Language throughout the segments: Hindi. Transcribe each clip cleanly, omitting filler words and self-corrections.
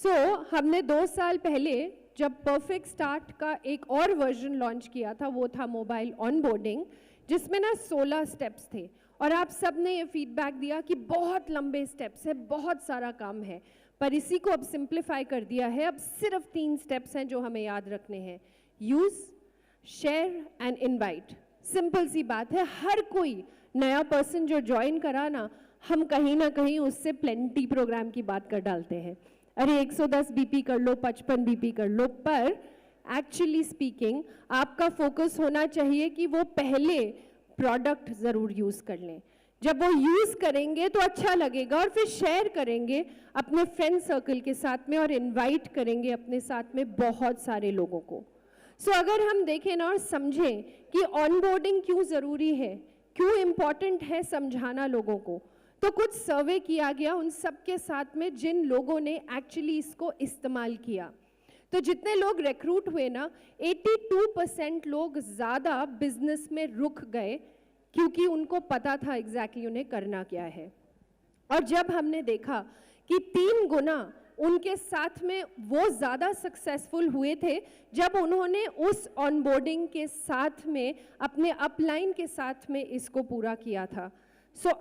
हमने 2 साल पहले जब परफेक्ट स्टार्ट का एक और वर्जन लॉन्च किया था, वो था मोबाइल ऑनबोर्डिंग, जिसमें ना 16 स्टेप्स थे। और आप सब ने ये फीडबैक दिया कि बहुत लंबे स्टेप्स है, बहुत सारा काम है, पर इसी को अब सिंप्लीफाई कर दिया है। अब सिर्फ 3 स्टेप्स हैं जो हमें याद रखने हैं: use, share and invite. Simple सी बात है, हर कोई नया पर्सन जो ज्वाइन करा ना, हम कहीं ना कहीं उससे प्लेंटी प्रोग्राम की बात कर डालते हैं। अरे 110 बीपी कर लो, 55 बीपी कर लो, पर एक्चुअली स्पीकिंग आपका फोकस होना चाहिए कि वो पहले प्रोडक्ट ज़रूर यूज़ कर लें। जब वो यूज़ करेंगे तो अच्छा लगेगा, और फिर शेयर करेंगे अपने फ्रेंड सर्कल के साथ में, और इनवाइट करेंगे अपने साथ में बहुत सारे लोगों को। अगर हम देखें ना और समझें कि ऑनबोर्डिंग क्यों ज़रूरी है, क्यों इम्पॉर्टेंट है समझाना लोगों को, तो कुछ सर्वे किया गया उन सब के साथ में जिन लोगों ने एक्चुअली इसको इस्तेमाल किया। तो जितने लोग रिक्रूट हुए ना, 82% लोग ज़्यादा बिजनेस में रुक गए, क्योंकि उनको पता था एग्जैक्टली उन्हें करना क्या है। और जब हमने देखा कि 3 गुना उनके साथ में वो ज़्यादा सक्सेसफुल हुए थे जब उन्होंने उस ऑनबोर्डिंग के साथ में अपने अपलाइन के साथ में इसको पूरा किया था।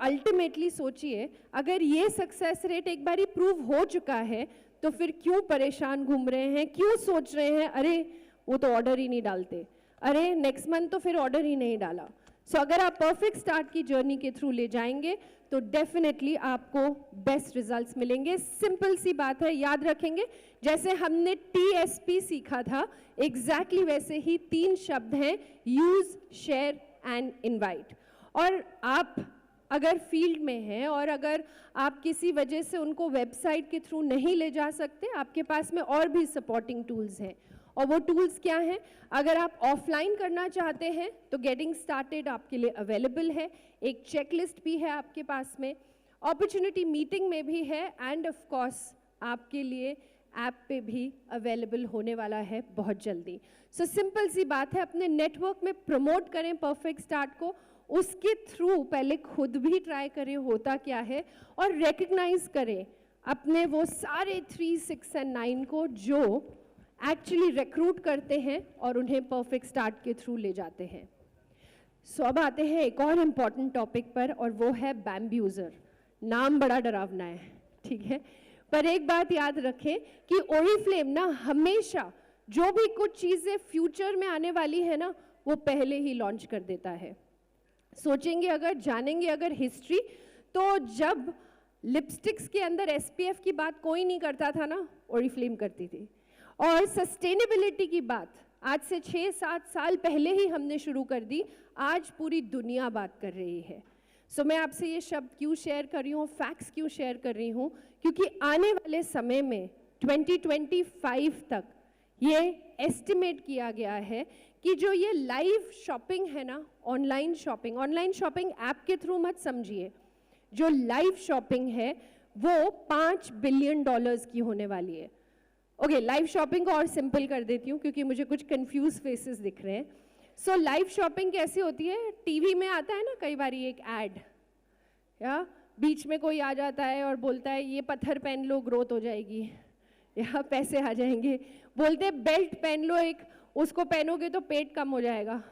अल्टीमेटली सोचिए, अगर ये सक्सेस रेट एक बारी प्रूव हो चुका है, तो फिर क्यों परेशान घूम रहे हैं, क्यों सोच रहे हैं अरे वो तो ऑर्डर ही नहीं डालते, अरे नेक्स्ट मंथ तो फिर ऑर्डर ही नहीं डाला। अगर आप परफेक्ट स्टार्ट की जर्नी के थ्रू ले जाएंगे तो डेफिनेटली आपको बेस्ट रिजल्ट्स मिलेंगे। सिंपल सी बात है, याद रखेंगे, जैसे हमने TSP सीखा था, एग्जैक्टली वैसे ही 3 शब्द हैं: यूज, शेयर एंड इनवाइट। और आप अगर फील्ड में हैं और अगर आप किसी वजह से उनको वेबसाइट के थ्रू नहीं ले जा सकते, आपके पास में और भी सपोर्टिंग टूल्स हैं। और वो टूल्स क्या हैं? अगर आप ऑफलाइन करना चाहते हैं तो गेटिंग स्टार्टेड आपके लिए अवेलेबल है, एक चेकलिस्ट भी है आपके पास में, अपॉर्चुनिटी मीटिंग में भी है, एंड ऑफ कोर्स आपके लिए ऐप पे भी अवेलेबल होने वाला है बहुत जल्दी। सिंपल सी बात है, अपने नेटवर्क में प्रमोट करें परफेक्ट स्टार्ट को, उसके थ्रू पहले खुद भी ट्राई करें होता क्या है, और रिकग्नाइज करें अपने वो सारे 3, 6 एंड 9 को जो एक्चुअली रिक्रूट करते हैं और उन्हें परफेक्ट स्टार्ट के थ्रू ले जाते हैं। अब आते हैं एक और इम्पॉर्टेंट टॉपिक पर, और वो है बैम्ब्यूजर। नाम बड़ा डरावना है, ठीक है, पर एक बात याद रखें कि ओरिफ्लेम ना हमेशा जो भी कुछ चीज़ें फ्यूचर में आने वाली है ना, वो पहले ही लॉन्च कर देता है। सोचेंगे अगर, जानेंगे अगर हिस्ट्री, तो जब लिपस्टिक्स के अंदर SPF की बात कोई नहीं करता था ना, ओरिफ्लेम करती थी। और सस्टेनेबिलिटी की बात आज से 6-7 साल पहले ही हमने शुरू कर दी, आज पूरी दुनिया बात कर रही है। मैं आपसे ये शब्द क्यों शेयर कर रही हूँ, फैक्ट्स क्यों शेयर कर रही हूँ, क्योंकि आने वाले समय में 2025 तक ये एस्टिमेट किया गया है कि जो ये लाइव शॉपिंग है ना, ऑनलाइन शॉपिंग ऐप के थ्रू मत समझिए, जो लाइव शॉपिंग है वो $5 बिलियन की होने वाली है। ओके, लाइव शॉपिंग को और सिंपल कर देती हूँ क्योंकि मुझे कुछ कंफ्यूज फेसेस दिख रहे हैं। लाइव शॉपिंग कैसी होती है? टीवी में आता है ना कई बार एक ऐड, या बीच में कोई आ जाता है और बोलता है ये पत्थर पहन लो ग्रोथ हो जाएगी, या पैसे आ जाएंगे, बोलते हैं बेल्ट पहन लो एक, उसको पहनोगे तो पेट कम हो जाएगा।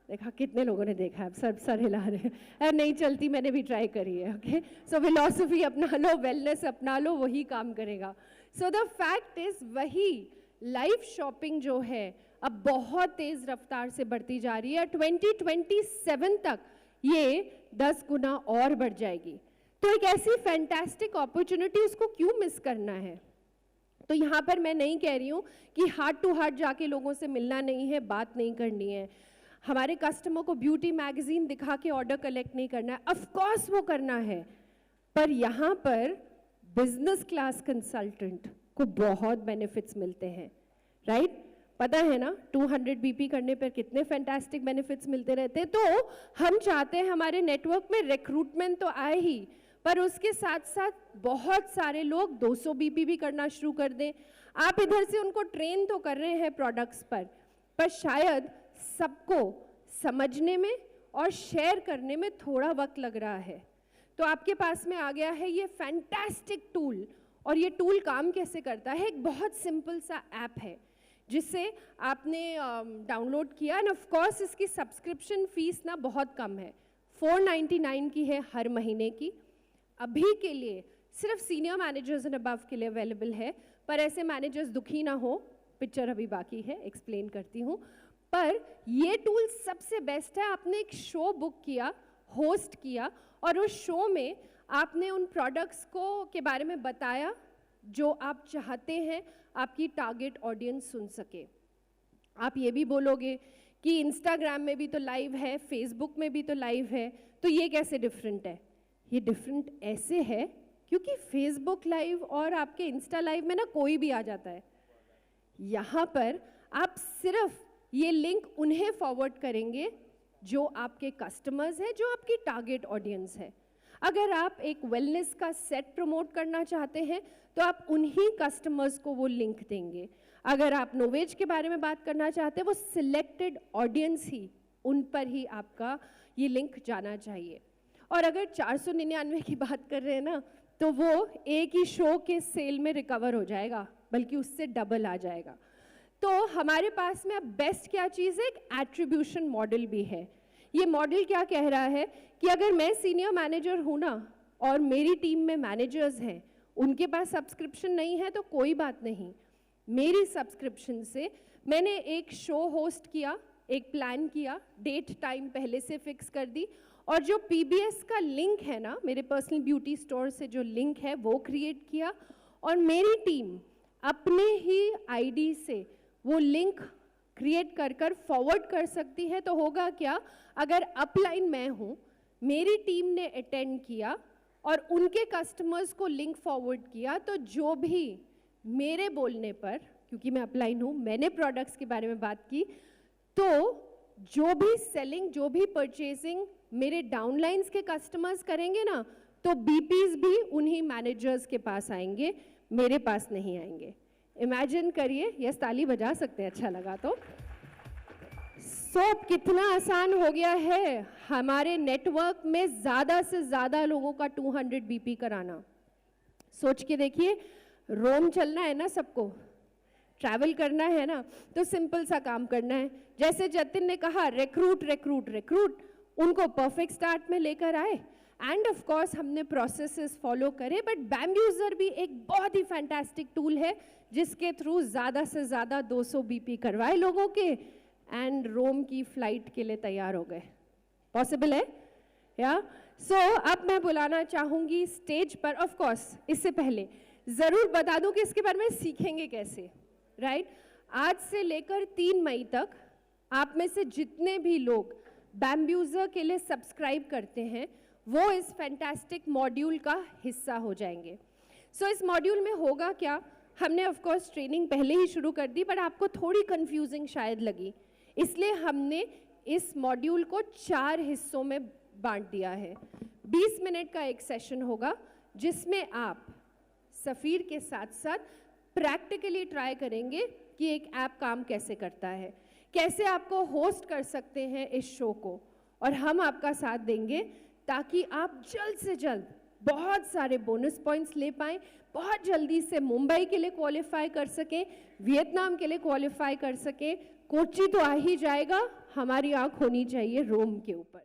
देखा कितने लोगों ने देखा है, सर हिला रहे हैं, नहीं चलती, मैंने भी ट्राई करी है। ओके, फिलॉसफी अपना लो, वेलनेस अपना लो, वही काम करेगा। द फैक्ट इज वही लाइव शॉपिंग जो है अब बहुत तेज रफ्तार से बढ़ती जा रही है। 2027 तक ये 10 गुना और बढ़ जाएगी। तो एक ऐसी फैंटास्टिक अपॉर्चुनिटी, उसको क्यों मिस करना है? तो यहाँ पर मैं नहीं कह रही हूँ कि हार्ट टू हार्ट जाके लोगों से मिलना नहीं है, बात नहीं करनी है, हमारे कस्टमर को ब्यूटी मैगजीन दिखा के ऑर्डर कलेक्ट नहीं करना है, ऑफ कोर्स वो करना है, पर यहाँ पर बिजनेस क्लास कंसल्टेंट को बहुत बेनिफिट्स मिलते हैं, राइट? पता है ना 200 बीपी करने पर कितने फैंटास्टिक बेनिफिट्स मिलते रहते हैं। तो हम चाहते हैं हमारे नेटवर्क में रिक्रूटमेंट तो आए ही, पर उसके साथ साथ बहुत सारे लोग 200 बीपी भी करना शुरू कर दें। आप इधर से उनको ट्रेन तो कर रहे हैं प्रोडक्ट्स पर शायद सबको समझने में और शेयर करने में थोड़ा वक्त लग रहा है। तो आपके पास में आ गया है ये फैंटास्टिक टूल और ये टूल काम कैसे करता है, एक बहुत सिंपल सा ऐप है जिसे आपने डाउनलोड किया एंड ऑफ कोर्स इसकी सब्सक्रिप्शन फीस ना बहुत कम है, 499 की है हर महीने की। अभी के लिए सिर्फ सीनियर मैनेजर्स एंड अबव के लिए अवेलेबल है, पर ऐसे मैनेजर्स दुखी ना हो, पिक्चर अभी बाकी है, एक्सप्लेन करती हूँ। पर ये टूल सबसे बेस्ट है। आपने एक शो बुक किया, होस्ट किया, और उस शो में आपने उन प्रोडक्ट्स को के बारे में बताया जो आप चाहते हैं आपकी टारगेट ऑडियंस सुन सके। आप ये भी बोलोगे कि इंस्टाग्राम में भी तो लाइव है, फेसबुक में भी तो लाइव है, तो ये कैसे डिफरेंट है? ये डिफरेंट ऐसे है क्योंकि फेसबुक लाइव और आपके इंस्टा लाइव में ना कोई भी आ जाता है। यहाँ पर आप सिर्फ ये लिंक उन्हें फॉरवर्ड करेंगे जो आपके कस्टमर्स हैं, जो आपकी टारगेट ऑडियंस है। अगर आप एक वेलनेस का सेट प्रमोट करना चाहते हैं तो आप उन्हीं कस्टमर्स को वो लिंक देंगे। अगर आप नोवेज के बारे में बात करना चाहते हैं, वो सिलेक्टेड ऑडियंस ही, उन पर ही आपका ये लिंक जाना चाहिए। और अगर 499 की बात कर रहे हैं ना, तो वो एक ही शो के सेल में रिकवर हो जाएगा, बल्कि उससे डबल आ जाएगा। तो हमारे पास में अब बेस्ट क्या चीज़ है, एक एट्रीब्यूशन मॉडल भी है। ये मॉडल क्या कह रहा है कि अगर मैं सीनियर मैनेजर हूँ ना और मेरी टीम में मैनेजर्स हैं, उनके पास सब्सक्रिप्शन नहीं है तो कोई बात नहीं, मेरी सब्सक्रिप्शन से मैंने एक शो होस्ट किया, एक प्लान किया, डेट टाइम पहले से फिक्स कर दी, और जो PBS का लिंक है ना, मेरे पर्सनल ब्यूटी स्टोर से जो लिंक है वो क्रिएट किया, और मेरी टीम अपने ही ID से वो लिंक क्रिएट कर फॉरवर्ड कर सकती है। तो होगा क्या, अगर अपलाइन मैं हूँ, मेरी टीम ने अटेंड किया और उनके कस्टमर्स को लिंक फॉरवर्ड किया, तो जो भी मेरे बोलने पर, क्योंकि मैं अपलाइन हूँ, मैंने प्रोडक्ट्स के बारे में बात की, तो जो भी सेलिंग, जो भी परचेजिंग मेरे डाउनलाइंस के कस्टमर्स करेंगे ना, तो BPs भी उन्हीं मैनेजर्स के पास आएंगे, मेरे पास नहीं आएंगे। इमेजिन करिए, यस ताली बजा सकते हैं अच्छा लगा तो। सो कितना आसान हो गया है हमारे नेटवर्क में ज़्यादा से ज़्यादा लोगों का 200 BP कराना। सोच के देखिए, रोम चलना है ना सबको, ट्रैवल करना है ना, तो सिंपल सा काम करना है। जैसे जतिन ने कहा, रिक्रूट रिक्रूट रिक्रूट, उनको परफेक्ट स्टार्ट में लेकर आए, एंड ऑफ कोर्स हमने प्रोसेसेस फॉलो करे। बट बैम्ब्यूजर भी एक बहुत ही फैंटास्टिक टूल है जिसके थ्रू ज़्यादा से ज़्यादा 200 BP करवाए लोगों के, एंड रोम की फ्लाइट के लिए तैयार हो गए। पॉसिबल है या? सो अब मैं बुलाना चाहूँगी स्टेज पर, ऑफ कोर्स इससे पहले ज़रूर बता दूँ कि इसके बारे में सीखेंगे कैसे, राइट? आज से लेकर 3 मई तक आप में से जितने भी लोग बैम्ब्यूजर के लिए सब्सक्राइब करते हैं, वो इस फैंटास्टिक मॉड्यूल का हिस्सा हो जाएंगे। सो इस मॉड्यूल में होगा क्या, हमने ऑफ कोर्स ट्रेनिंग पहले ही शुरू कर दी, बट आपको थोड़ी कंफ्यूजिंग शायद लगी, इसलिए हमने इस मॉड्यूल को 4 हिस्सों में बांट दिया है। 20 मिनट का एक सेशन होगा जिसमें आप सफ़ीर के साथ साथ प्रैक्टिकली ट्राई करेंगे कि एक ऐप काम कैसे करता है, कैसे आपको होस्ट कर सकते हैं इस शो को, और हम आपका साथ देंगे ताकि आप जल्द से जल्द बहुत सारे बोनस पॉइंट्स ले पाएँ, बहुत जल्दी से मुंबई के लिए क्वालिफाई कर सकें, वियतनाम के लिए क्वालिफाई कर सकें। कोच्चि तो आ ही जाएगा, हमारी आंख होनी चाहिए रोम के ऊपर।